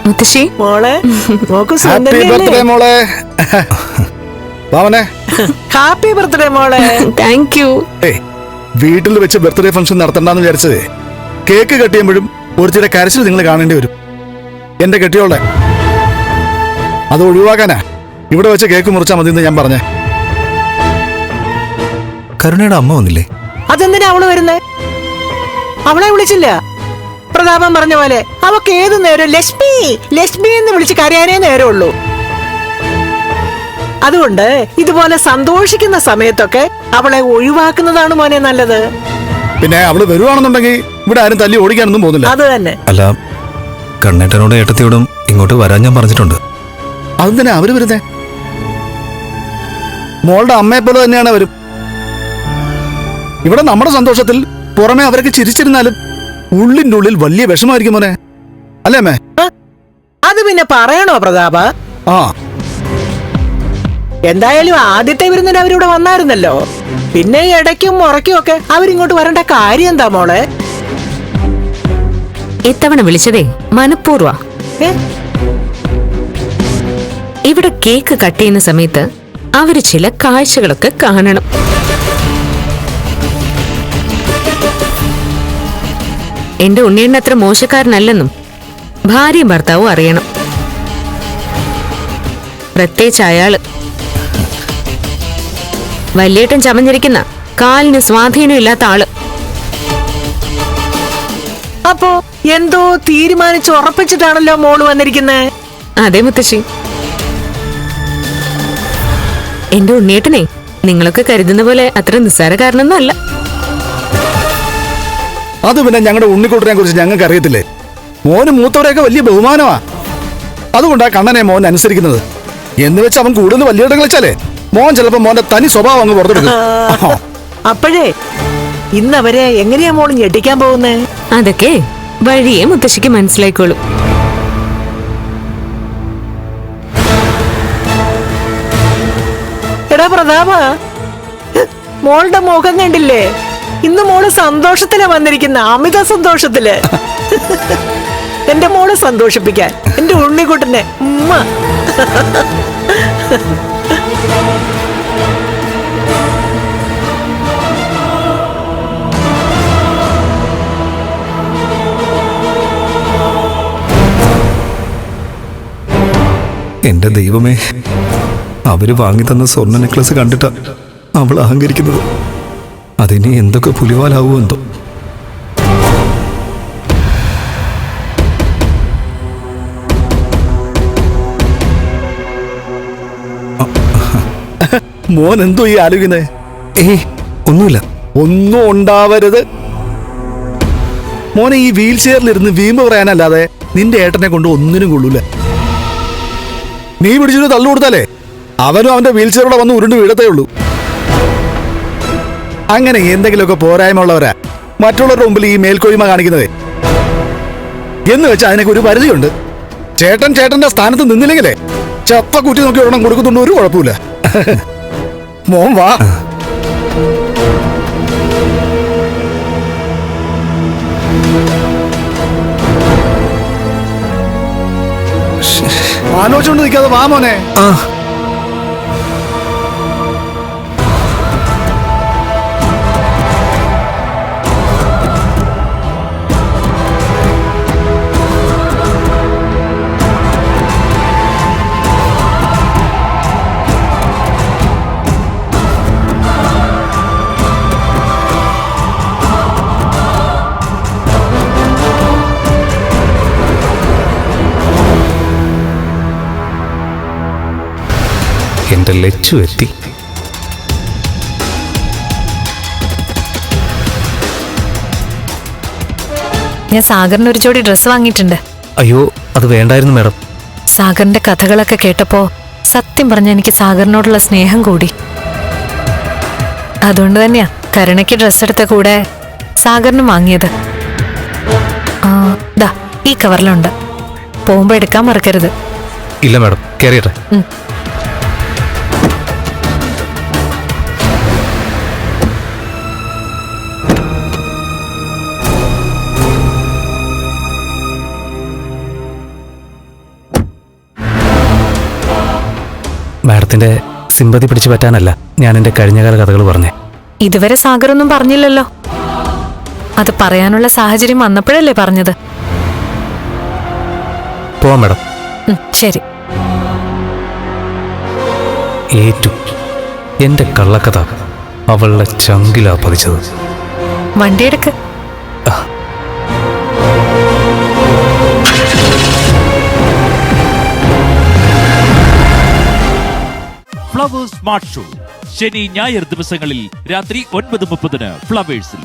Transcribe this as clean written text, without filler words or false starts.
മുത്തശ്ശി മോളെ mock happy birthday മോളെ. വാമനെ. ഹാപ്പി ബർത്ത്ഡേ മോളെ. Thank you. വീട്ടിൽ വെച്ച് ബർത്ത്ഡേ ഫംഗ്ഷൻ നടത്തണ്ടെന്ന് വിചാരിച്ചത് കേക്ക് കട്ടിയുമ്പോഴും ഒരു ചില കരച്ചിൽ നിങ്ങൾ കാണേണ്ടി വരും. എന്റെ കെട്ടിയോളെ അത് ഒഴിവാക്കാനാ ഇവിടെ വെച്ച് കേക്ക് മുറിച്ചാൽ മതി എന്ന് ഞാൻ പറഞ്ഞേ. കരുണയുടെ അമ്മ വന്നില്ലേ? അതെന്തിനാ അവള് വരുന്നേ? അവളെ വിളിച്ചില്ല. പ്രതാപൻ പറഞ്ഞ പോലെ അവക്ക് ഏതു നേരം ലക്ഷ്മി ലക്ഷ്മി എന്ന് വിളിച്ച് കരയാനേ നേരമുള്ളൂ. അതുകൊണ്ട് ഇതുപോലെ സന്തോഷിക്കുന്ന സമയത്തൊക്കെ അവളെ ഒഴിവാക്കുന്നതാണ് മോനെ നല്ലത്. പിന്നെ അവള് വരുവാണെന്നുണ്ടെങ്കിൽ ഇവിടെ ആരും തല്ലി ഓടിക്കാനൊന്നും പോകുന്നില്ല. അത് തന്നെ. അല്ല, കണ്ണേട്ടനോടും ഏട്ടത്തിയോടും ഇങ്ങോട്ട് വരാൻ ഞാൻ പറഞ്ഞിട്ടുണ്ട്. അതെന്തിനാ അവര് വരുന്നേ? മോളുടെ അമ്മയെ പോലെ തന്നെയാണ് അവരും. ഇവിടെ നമ്മുടെ സന്തോഷത്തിൽ പുറമെ അവരൊക്കെ ചിരിച്ചിരുന്നാലും ഉള്ളിൻ്റെ ഉള്ളിൽ വലിയ വിഷമായിരിക്കും മോനെ, അല്ലേ അമ്മേ? അത് പിന്നെ പറയണോ പ്രതാപ? ആ, എന്തായാലും ആദ്യത്തെ വിരുന്നിന് അവരിവിടെ വന്നായിരുന്നല്ലോ. പിന്നെ ഇടയ്ക്കും മുറയ്ക്കും ഒക്കെ അവരിങ്ങോട്ട് വരേണ്ട കാര്യം എന്താ മോളെ? ഇത്തവണ വിളിച്ചതേ മനഃപൂർവ്വ. ഏ? ഇവിടെ കേക്ക് കട്ട് ചെയ്യുന്ന സമയത്ത് അവര് ചില കാഴ്ചകളൊക്കെ കാണണം. എന്റെ ഉണ്ണിയണ്ണ അത്ര മോശക്കാരനല്ലെന്നും ഭാര്യയും ഭർത്താവും അറിയണം. പ്രത്യേകിച്ച് അയാള് വല്യേട്ടൻ ചമഞ്ഞിരിക്കുന്ന കാലിന് സ്വാധീനം ഇല്ലാത്ത ആള്. അപ്പോ എന്തോ തീരുമാനിച്ച് ഉറപ്പിച്ചിട്ടാണല്ലോ മോള് വന്നിരിക്കുന്നേ. അതെ മുത്തശ്ശി. എന്റെ ഉണ്ണിയേട്ടനെ നിങ്ങളൊക്കെ കരുതുന്ന പോലെ അത്ര നിസ്സാരക്കാരനൊന്നും അല്ല. അത് പിന്നെ ഞങ്ങളുടെ ഉണ്ണിക്കുട്ടനെ കുറിച്ച് ഞങ്ങൾക്ക് അറിയത്തില്ലേ? മോന് മൂത്തവരെയൊക്കെ വലിയ ബഹുമാനമാ. അതുകൊണ്ടാ കണ്ണനെ മോൻ അനുസരിക്കുന്നത്. എന്ന് വെച്ച് അവൻ കൂടുതൽ വലിയ ഇടങ്ങൾ വെച്ചാലേ മോൻ ചിലപ്പോ മോന്റെ തനി സ്വഭാവം അങ്ങ് പുറത്തെടുക്കും. അപ്പോഴേ ഇന്നവരെ എങ്ങനെയാ മോള് ഞെട്ടിക്കാൻ പോകുന്നേ? അതൊക്കെ വഴിയെ മുത്തശ്ശിക്ക് മനസ്സിലായിക്കോളൂ. എടാ പ്രതാപ, മോളുടെ മുഖം കണ്ടില്ലേ? ഇന്ന് മോള് സന്തോഷത്തിലാ വന്നിരിക്കുന്ന, അമിത സന്തോഷത്തില്. എന്റെ മോളെ സന്തോഷിപ്പിക്കാൻ എന്റെ ഉണ്ണിക്കുട്ടനെ ഉമ്മ. എന്റെ ദൈവമേ, അവര് വാങ്ങിത്തന്ന സ്വർണ്ണ നെക്ലസ് കണ്ടിട്ടാ അവൾ അഹങ്കരിക്കുന്നത്. അതിന് എന്തൊക്കെ പുലിവാലാവോ എന്തോ. മോൻ എന്തോ ഈ ആലോചിക്കുന്നേ? ഒന്നുമില്ല. ഒന്നും ഉണ്ടാവരുത് മോനെ. ഈ വീൽ ചെയറിലിരുന്ന് വീമ്പ് പറയാനല്ലാതെ നിന്റെ ഏട്ടനെ കൊണ്ട് ഒന്നിനും കൊള്ളൂല. നീ പിടിച്ചൊരു തള്ളു കൊടുത്താലേ അവനും അവന്റെ വീൽ ചെയറോടെ വന്ന് ഉരുണ്ട് വീഴത്തേ ഉള്ളൂ. അങ്ങനെ എന്തെങ്കിലുമൊക്കെ പോരായ്മ ഉള്ളവരാ മറ്റുള്ളവരുടെ മുമ്പിൽ ഈ മേൽക്കോയ്മ കാണിക്കുന്നത്. എന്ന് വെച്ചാൽ അതിനൊക്കെ ഒരു പരിധിയുണ്ട്. ചേട്ടൻ ചേട്ടന്റെ സ്ഥാനത്ത് നിന്നില്ലെങ്കിലേ ചപ്പ കുറ്റി നോക്കി ഒരെണ്ണം കൊടുക്കുന്നുണ്ട്, ഒരു കുഴപ്പമില്ല. മോൻ വാ. ആലോചിച്ചുകൊണ്ട് നിൽക്കാതെ വാ മോനെ. എന്റെ ലച്ചു എത്തി. ഞാൻ സാഗറിന് ഒരു ജോഡി ഡ്രസ്സ് വാങ്ങിയിട്ടുണ്ട്. അയ്യോ, അത് വേണ്ടായിരുന്നു മാഡം. സാഗറിന്റെ കഥകളൊക്കെ കേട്ടപ്പോ സത്യം പറഞ്ഞ എനിക്ക് സാഗറിനോടുള്ള സ്നേഹം കൂടി. അതുകൊണ്ട് തന്നെയാ കരുണയ്ക്ക് ഡ്രസ്സ് എടുത്ത കൂടെ സാഗറിനും വാങ്ങിയത്. ദാ ഈ കവറിലുണ്ട്. പോകുമ്പോ എടുക്കാൻ മറക്കരുത്. ഇല്ല മാഡം, കയറിയട്ടെ. മാഡത്തിന്റെ സിമ്പതി പിടിച്ചു പറ്റാനല്ല ഞാൻ എൻ്റെ കഴിഞ്ഞകാല കഥകൾ പറഞ്ഞേ. ഇതുവരെ സാഗറൊന്നും പറഞ്ഞില്ലല്ലോ. അത് പറയാനുള്ള സാഹചര്യം വന്നപ്പോഴല്ലേ പറഞ്ഞത്. പോവാം മാഡം. ശരി. ഏറ്റു എൻ്റെ കള്ളക്കഥ അവളുടെ ചങ്കിലാ പതിച്ചത്. വണ്ടിയെടുക്ക്. ഫ്ലവേഴ്സ് സ്മാർട്ട് ഷോ ശനി ഞായർ ദിവസങ്ങളിൽ രാത്രി 9:30 ഫ്ലവേഴ്സിൽ.